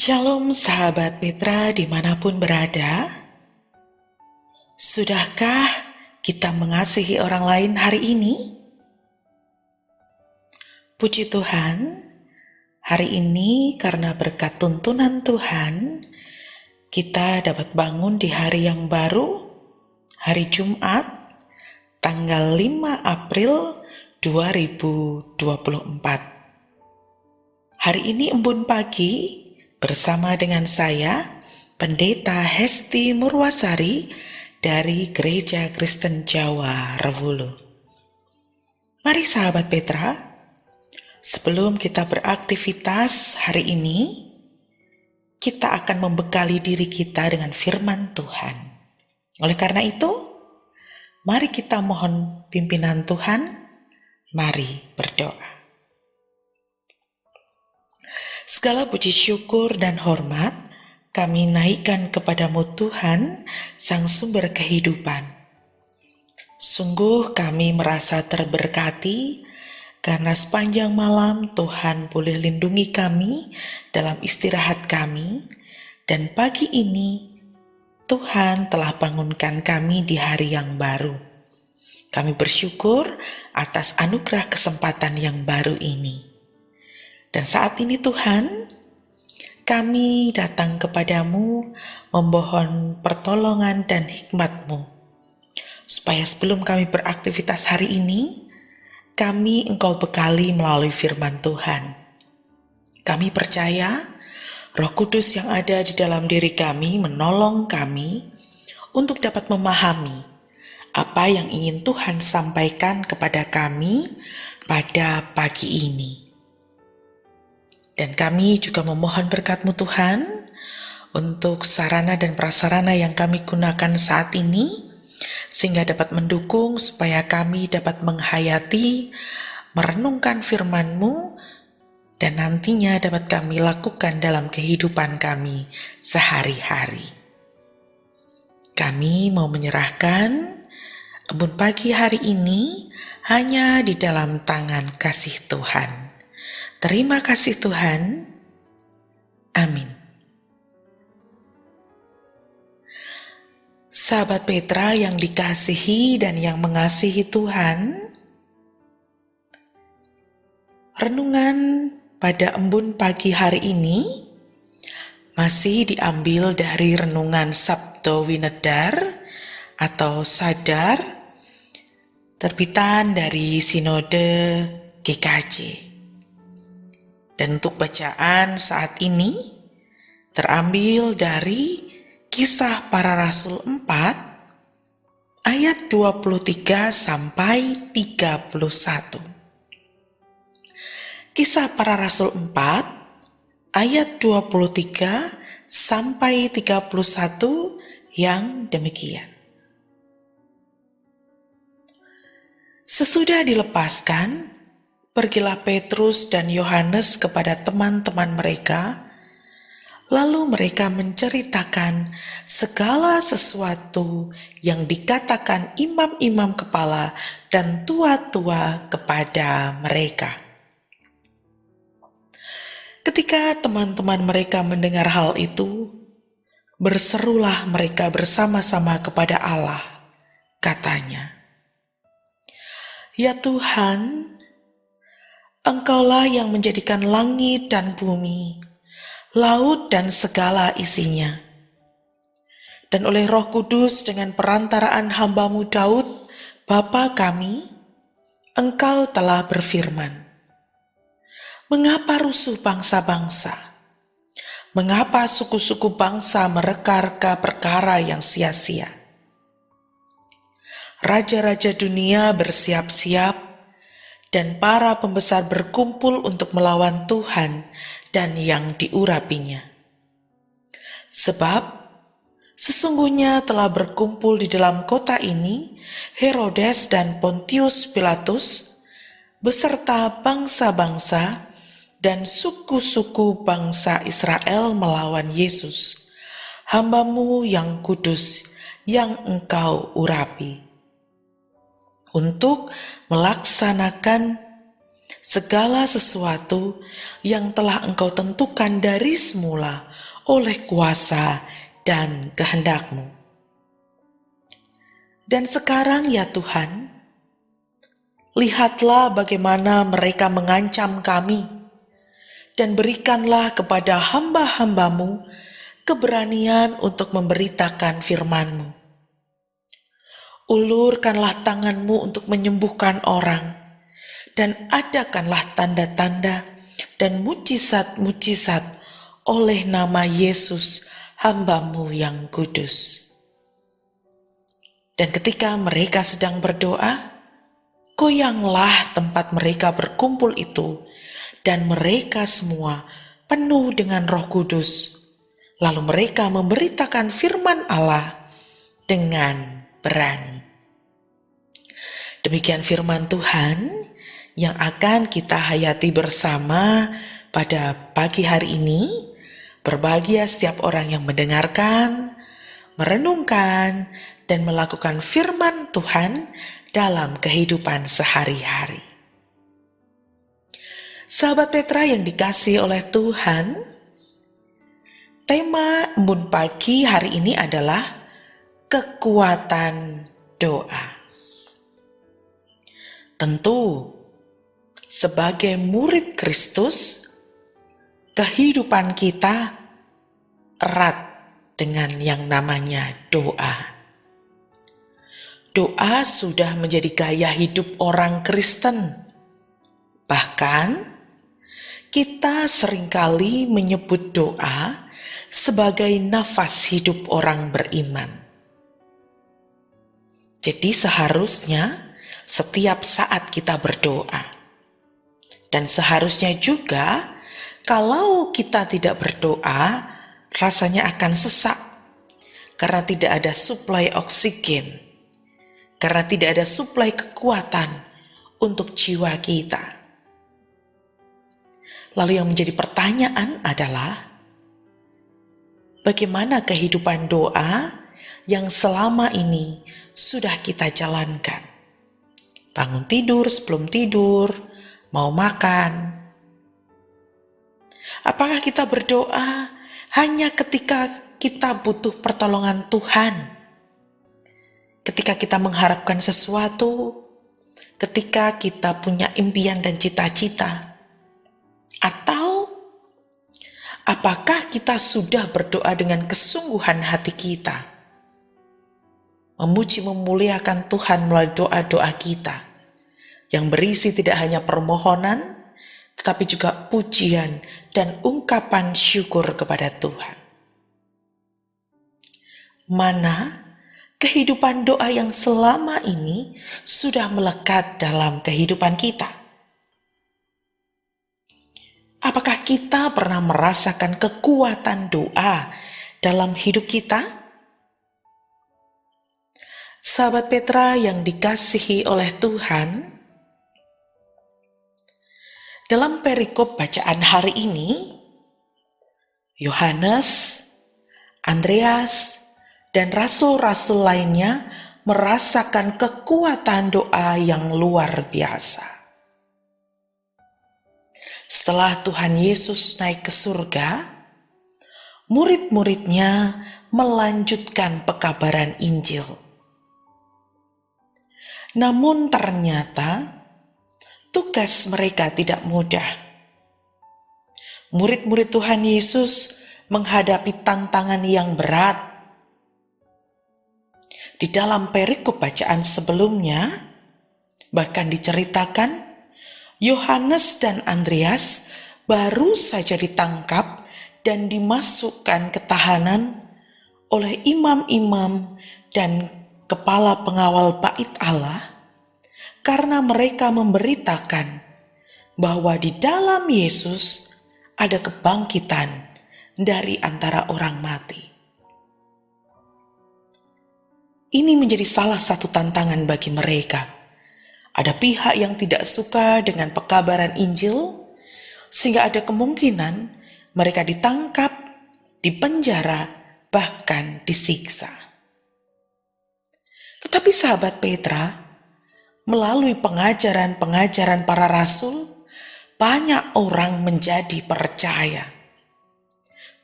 Shalom sahabat Petra dimanapun berada. Sudahkah kita mengasihi orang lain hari ini? Puji Tuhan, hari ini karena berkat tuntunan Tuhan, kita dapat bangun di hari yang baru, hari Jumat, tanggal 5 April 2024. Hari ini embun pagi, bersama dengan saya, Pendeta Hesti Murwasari dari Gereja Kristen Jawa Rewulu. Mari sahabat Petra, sebelum kita beraktivitas hari ini, kita akan membekali diri kita dengan firman Tuhan. Oleh karena itu, mari kita mohon pimpinan Tuhan, mari berdoa. Segala puji syukur dan hormat kami naikkan kepadamu Tuhan, Sang Sumber Kehidupan. Sungguh kami merasa terberkati karena sepanjang malam Tuhan boleh lindungi kami dalam istirahat kami, dan pagi ini Tuhan telah bangunkan kami di hari yang baru. Kami bersyukur atas anugerah kesempatan yang baru ini. Dan saat ini Tuhan, kami datang kepadamu memohon pertolongan dan hikmat-Mu, supaya sebelum kami beraktivitas hari ini, kami Engkau bekali melalui firman Tuhan. Kami percaya Roh Kudus yang ada di dalam diri kami menolong kami untuk dapat memahami apa yang ingin Tuhan sampaikan kepada kami pada pagi ini. Dan kami juga memohon berkat-Mu Tuhan untuk sarana dan prasarana yang kami gunakan saat ini, sehingga dapat mendukung supaya kami dapat menghayati, merenungkan firman-Mu, dan nantinya dapat kami lakukan dalam kehidupan kami sehari-hari. Kami mau menyerahkan embun pagi hari ini hanya di dalam tangan kasih Tuhan. Terima kasih Tuhan. Amin. Sahabat Petra yang dikasihi dan yang mengasihi Tuhan, renungan pada embun pagi hari ini masih diambil dari renungan Sabdo Winedar atau Sadar, terbitan dari Sinode GKJ. Dan untuk bacaan saat ini terambil dari Kisah Para Rasul 4 ayat 23 sampai 31. Kisah Para Rasul 4 ayat 23 sampai 31 yang demikian. Sesudah dilepaskan, pergilah Petrus dan Yohanes kepada teman-teman mereka, lalu mereka menceritakan segala sesuatu yang dikatakan imam-imam kepala dan tua-tua kepada mereka. Ketika teman-teman mereka mendengar hal itu, berserulah mereka bersama-sama kepada Allah, katanya, "Ya Tuhan, Engkaulah yang menjadikan langit dan bumi, laut dan segala isinya. Dan oleh Roh Kudus dengan perantaraan hamba-Mu Daud, Bapa kami, Engkau telah berfirman, mengapa rusuh bangsa-bangsa? Mengapa suku-suku bangsa mereka-reka perkara yang sia-sia? Raja-raja dunia bersiap-siap, dan para pembesar berkumpul untuk melawan Tuhan dan yang diurapinya. Sebab sesungguhnya telah berkumpul di dalam kota ini Herodes dan Pontius Pilatus beserta bangsa-bangsa dan suku-suku bangsa Israel melawan Yesus, hamba-Mu yang kudus, yang Engkau urapi, untuk melaksanakan segala sesuatu yang telah Engkau tentukan dari semula oleh kuasa dan kehendak-Mu. Dan sekarang ya Tuhan, lihatlah bagaimana mereka mengancam kami, dan berikanlah kepada hamba-hamba-Mu keberanian untuk memberitakan firman-Mu. Ulurkanlah tangan-Mu untuk menyembuhkan orang, dan adakanlah tanda-tanda dan mujizat-mujizat oleh nama Yesus, hamba-Mu yang kudus. Dan ketika mereka sedang berdoa, goyanglah tempat mereka berkumpul itu, dan mereka semua penuh dengan Roh Kudus. Lalu mereka memberitakan firman Allah dengan berani. Demikian firman Tuhan yang akan kita hayati bersama pada pagi hari ini. Berbahagia setiap orang yang mendengarkan, merenungkan, dan melakukan firman Tuhan dalam kehidupan sehari-hari. Sahabat Petra yang dikasihi oleh Tuhan, tema Embun Pagi hari ini adalah kekuatan doa. Tentu, sebagai murid Kristus, kehidupan kita erat dengan yang namanya doa. Doa sudah menjadi gaya hidup orang Kristen. Bahkan, kita seringkali menyebut doa sebagai nafas hidup orang beriman. Jadi seharusnya setiap saat kita berdoa. Dan seharusnya juga kalau kita tidak berdoa, rasanya akan sesak karena tidak ada suplai oksigen. Karena tidak ada suplai kekuatan untuk jiwa kita. Lalu yang menjadi pertanyaan adalah, bagaimana kehidupan doa yang selama ini sudah kita jalankan? Bangun tidur, sebelum tidur, mau makan. Apakah kita berdoa hanya ketika kita butuh pertolongan Tuhan? Ketika kita mengharapkan sesuatu, ketika kita punya impian dan cita-cita, atau apakah kita sudah berdoa dengan kesungguhan hati kita, memuji memuliakan Tuhan melalui doa-doa kita, yang berisi tidak hanya permohonan, tetapi juga pujian dan ungkapan syukur kepada Tuhan. Mana kehidupan doa yang selama ini sudah melekat dalam kehidupan kita? Apakah kita pernah merasakan kekuatan doa dalam hidup kita? Sahabat Petra yang dikasihi oleh Tuhan, dalam perikop bacaan hari ini, Yohanes, Andreas, dan rasul-rasul lainnya merasakan kekuatan doa yang luar biasa. Setelah Tuhan Yesus naik ke surga, murid-muridnya melanjutkan pekabaran Injil. Namun ternyata tugas mereka tidak mudah. Murid-murid Tuhan Yesus menghadapi tantangan yang berat. Di dalam perikop bacaan sebelumnya, bahkan diceritakan, Yohanes dan Andreas baru saja ditangkap dan dimasukkan ke tahanan oleh imam-imam dan kepala pengawal bait Allah, karena mereka memberitakan bahwa di dalam Yesus ada kebangkitan dari antara orang mati. Ini menjadi salah satu tantangan bagi mereka. Ada pihak yang tidak suka dengan pekabaran Injil, sehingga ada kemungkinan mereka ditangkap, dipenjara, bahkan disiksa. Tetapi sahabat Petra, melalui pengajaran-pengajaran para rasul, banyak orang menjadi percaya.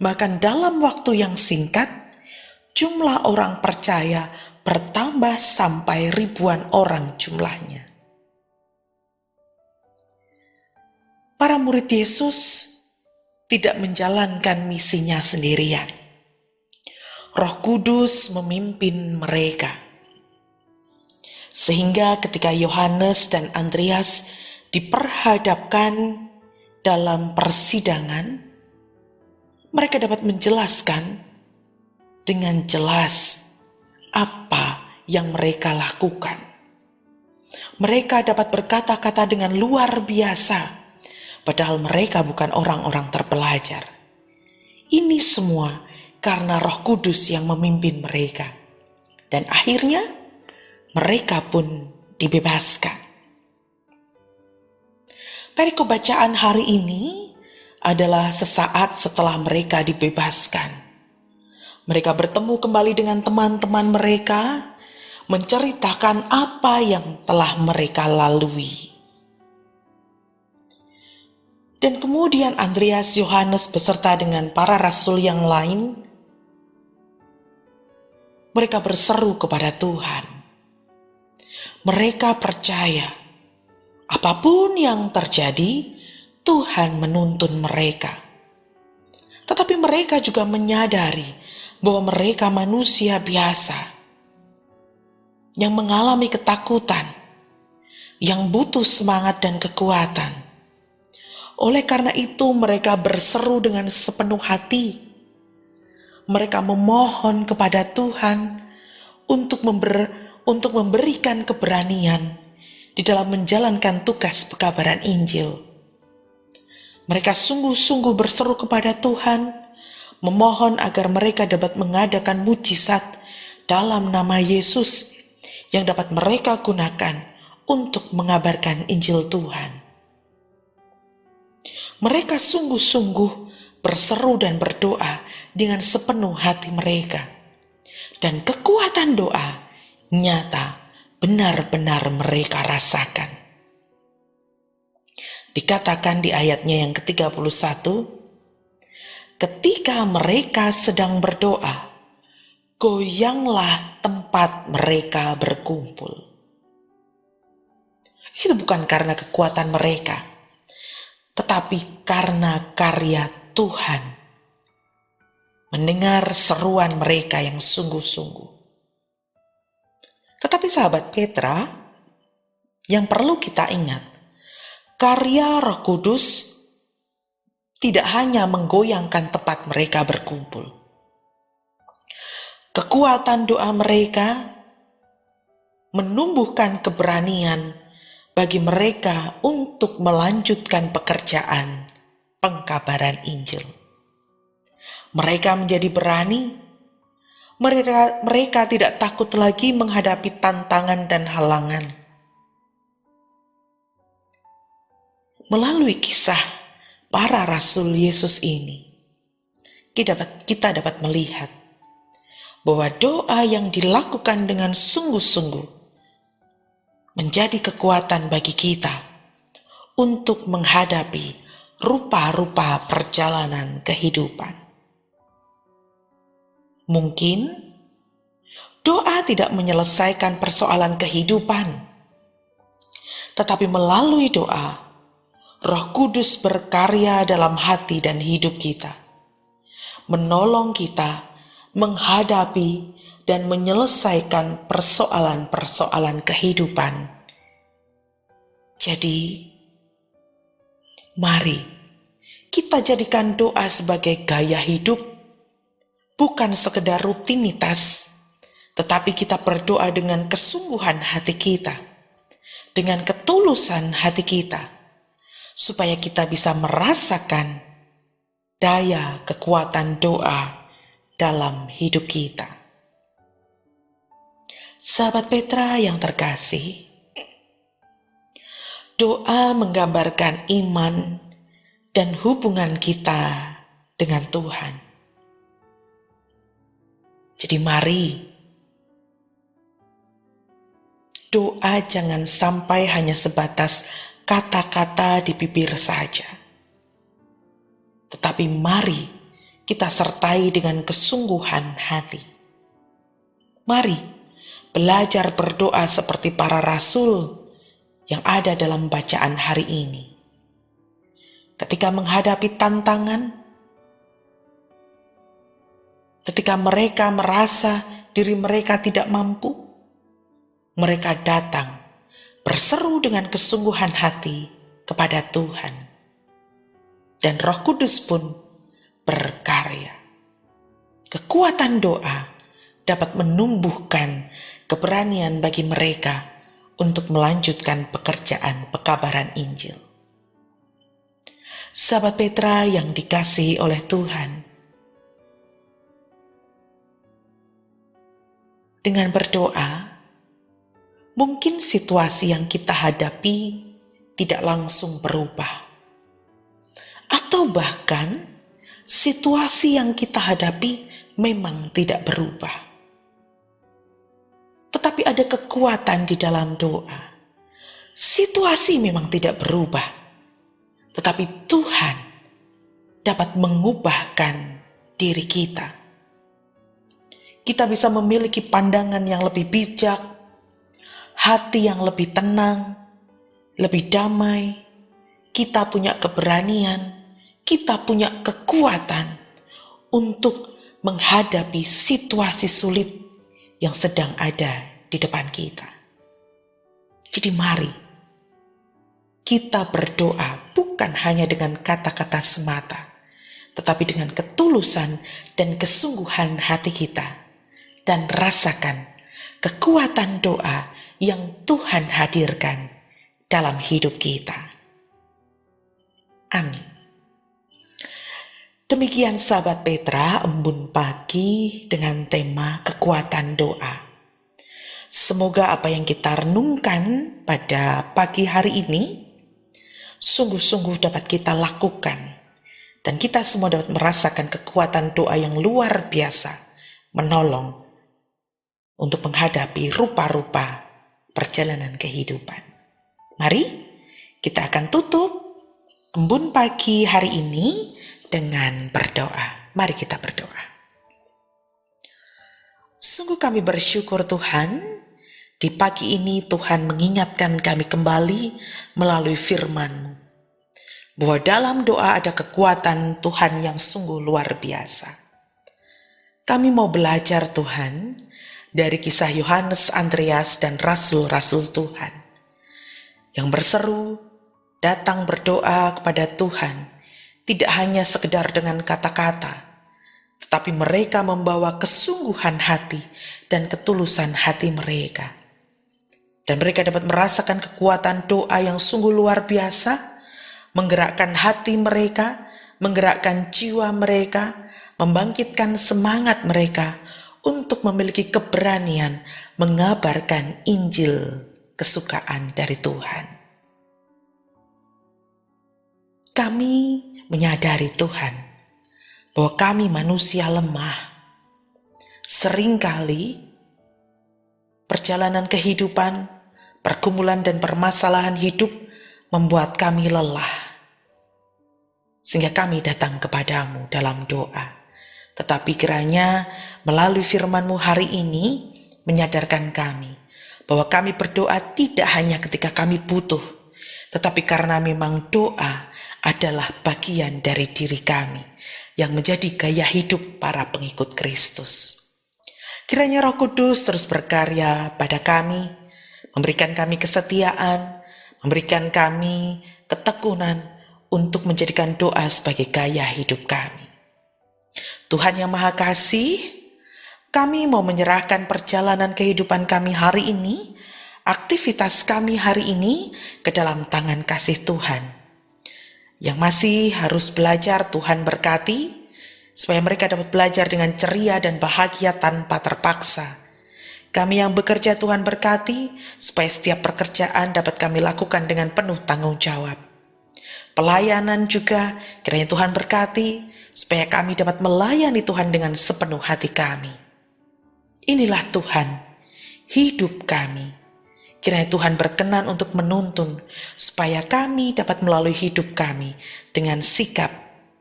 Bahkan dalam waktu yang singkat, jumlah orang percaya bertambah sampai ribuan orang jumlahnya. Para murid Yesus tidak menjalankan misinya sendirian. Roh Kudus memimpin mereka. Sehingga ketika Yohanes dan Andreas diperhadapkan dalam persidangan, mereka dapat menjelaskan dengan jelas apa yang mereka lakukan. Mereka dapat berkata-kata dengan luar biasa, padahal mereka bukan orang-orang terpelajar. Ini semua karena Roh Kudus yang memimpin mereka. Dan akhirnya mereka pun dibebaskan. Perikop bacaan hari ini adalah sesaat setelah mereka dibebaskan. Mereka bertemu kembali dengan teman-teman mereka, menceritakan apa yang telah mereka lalui. Dan kemudian Andreas, Yohanes beserta dengan para rasul yang lain, mereka berseru kepada Tuhan. Mereka percaya apapun yang terjadi, Tuhan menuntun mereka. Tetapi mereka juga menyadari bahwa mereka manusia biasa yang mengalami ketakutan, yang butuh semangat dan kekuatan. Oleh karena itu mereka berseru dengan sepenuh hati. Mereka memohon kepada Tuhan untuk memberikan keberanian di dalam menjalankan tugas pekabaran Injil. Mereka sungguh-sungguh berseru kepada Tuhan, memohon agar mereka dapat mengadakan mujizat dalam nama Yesus yang dapat mereka gunakan untuk mengabarkan Injil Tuhan. Mereka sungguh-sungguh berseru dan berdoa dengan sepenuh hati mereka. Dan kekuatan doa nyata benar-benar mereka rasakan. Dikatakan di ayatnya yang ke-31, ketika mereka sedang berdoa, goyanglah tempat mereka berkumpul. Itu bukan karena kekuatan mereka, tetapi karena karya Tuhan. Mendengar seruan mereka yang sungguh-sungguh. Tetapi sahabat Petra, yang perlu kita ingat, karya Roh Kudus tidak hanya menggoyangkan tempat mereka berkumpul. Kekuatan doa mereka menumbuhkan keberanian bagi mereka untuk melanjutkan pekerjaan pengkabaran Injil. Mereka menjadi berani. Mereka tidak takut lagi menghadapi tantangan dan halangan. Melalui kisah para rasul Yesus ini, kita dapat melihat bahwa doa yang dilakukan dengan sungguh-sungguh menjadi kekuatan bagi kita untuk menghadapi rupa-rupa perjalanan kehidupan. Mungkin doa tidak menyelesaikan persoalan kehidupan, tetapi melalui doa, Roh Kudus berkarya dalam hati dan hidup kita, menolong kita menghadapi dan menyelesaikan persoalan-persoalan kehidupan. Jadi, mari kita jadikan doa sebagai gaya hidup, bukan sekedar rutinitas, tetapi kita berdoa dengan kesungguhan hati kita, dengan ketulusan hati kita, supaya kita bisa merasakan daya kekuatan doa dalam hidup kita. Sahabat Petra yang terkasih, doa menggambarkan iman dan hubungan kita dengan Tuhan. Jadi mari, doa jangan sampai hanya sebatas kata-kata di bibir saja. Tetapi mari kita sertai dengan kesungguhan hati. Mari belajar berdoa seperti para rasul yang ada dalam bacaan hari ini. Ketika menghadapi tantangan, ketika mereka merasa diri mereka tidak mampu, mereka datang berseru dengan kesungguhan hati kepada Tuhan. Dan Roh Kudus pun berkarya. Kekuatan doa dapat menumbuhkan keberanian bagi mereka untuk melanjutkan pekerjaan pekabaran Injil. Sahabat Petra yang dikasihi oleh Tuhan, dengan berdoa, mungkin situasi yang kita hadapi tidak langsung berubah. Atau bahkan situasi yang kita hadapi memang tidak berubah. Tetapi ada kekuatan di dalam doa. Situasi memang tidak berubah, tetapi Tuhan dapat mengubahkan diri kita. Kita bisa memiliki pandangan yang lebih bijak, hati yang lebih tenang, lebih damai. Kita punya keberanian, kita punya kekuatan untuk menghadapi situasi sulit yang sedang ada di depan kita. Jadi mari kita berdoa bukan hanya dengan kata-kata semata, tetapi dengan ketulusan dan kesungguhan hati kita, dan rasakan kekuatan doa yang Tuhan hadirkan dalam hidup kita. Amin. Demikian sahabat Petra, embun pagi dengan tema kekuatan doa. Semoga apa yang kita renungkan pada pagi hari ini sungguh-sungguh dapat kita lakukan, dan kita semua dapat merasakan kekuatan doa yang luar biasa menolong untuk menghadapi rupa-rupa perjalanan kehidupan. Mari kita akan tutup embun pagi hari ini dengan berdoa. Mari kita berdoa. Sungguh kami bersyukur Tuhan, di pagi ini Tuhan mengingatkan kami kembali melalui firman-Mu, bahwa dalam doa ada kekuatan Tuhan yang sungguh luar biasa. Kami mau belajar Tuhan dari kisah Yohanes, Andreas, dan rasul-rasul Tuhan yang berseru datang berdoa kepada Tuhan, tidak hanya sekedar dengan kata-kata, tetapi mereka membawa kesungguhan hati dan ketulusan hati mereka. Dan mereka dapat merasakan kekuatan doa yang sungguh luar biasa, menggerakkan hati mereka, menggerakkan jiwa mereka, membangkitkan semangat mereka untuk memiliki keberanian mengabarkan Injil kesukaan dari Tuhan. Kami menyadari Tuhan bahwa kami manusia lemah. Seringkali perjalanan kehidupan, pergumulan dan permasalahan hidup membuat kami lelah, sehingga kami datang kepadamu dalam doa. Tetapi kiranya melalui firman-Mu hari ini menyadarkan kami bahwa kami berdoa tidak hanya ketika kami butuh, tetapi karena memang doa adalah bagian dari diri kami yang menjadi gaya hidup para pengikut Kristus. Kiranya Roh Kudus terus berkarya pada kami, memberikan kami kesetiaan, memberikan kami ketekunan untuk menjadikan doa sebagai gaya hidup kami. Tuhan yang Maha Kasih, kami mau menyerahkan perjalanan kehidupan kami hari ini, aktivitas kami hari ini ke dalam tangan kasih Tuhan. Yang masih harus belajar, Tuhan berkati, supaya mereka dapat belajar dengan ceria dan bahagia tanpa terpaksa. Kami yang bekerja, Tuhan berkati, supaya setiap pekerjaan dapat kami lakukan dengan penuh tanggung jawab. Pelayanan juga, kiranya Tuhan berkati, supaya kami dapat melayani Tuhan dengan sepenuh hati kami. Inilah Tuhan, hidup kami. Kiranya Tuhan berkenan untuk menuntun, supaya kami dapat melalui hidup kami dengan sikap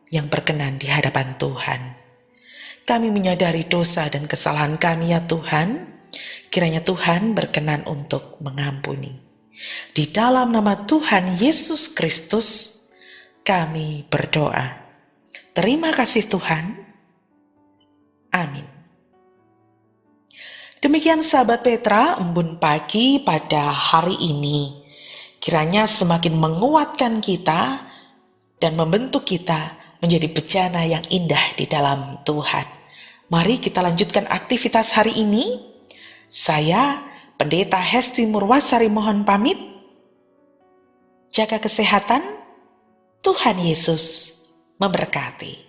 yang berkenan di hadapan Tuhan. Kami menyadari dosa dan kesalahan kami ya Tuhan. Kiranya Tuhan berkenan untuk mengampuni. Di dalam nama Tuhan Yesus Kristus, kami berdoa. Terima kasih Tuhan. Amin. Demikian sahabat Petra, embun pagi pada hari ini. Kiranya semakin menguatkan kita dan membentuk kita menjadi bejana yang indah di dalam Tuhan. Mari kita lanjutkan aktivitas hari ini. Saya, Pendeta Hesti Murwasari, mohon pamit. Jaga kesehatan, Tuhan Yesus memberkati.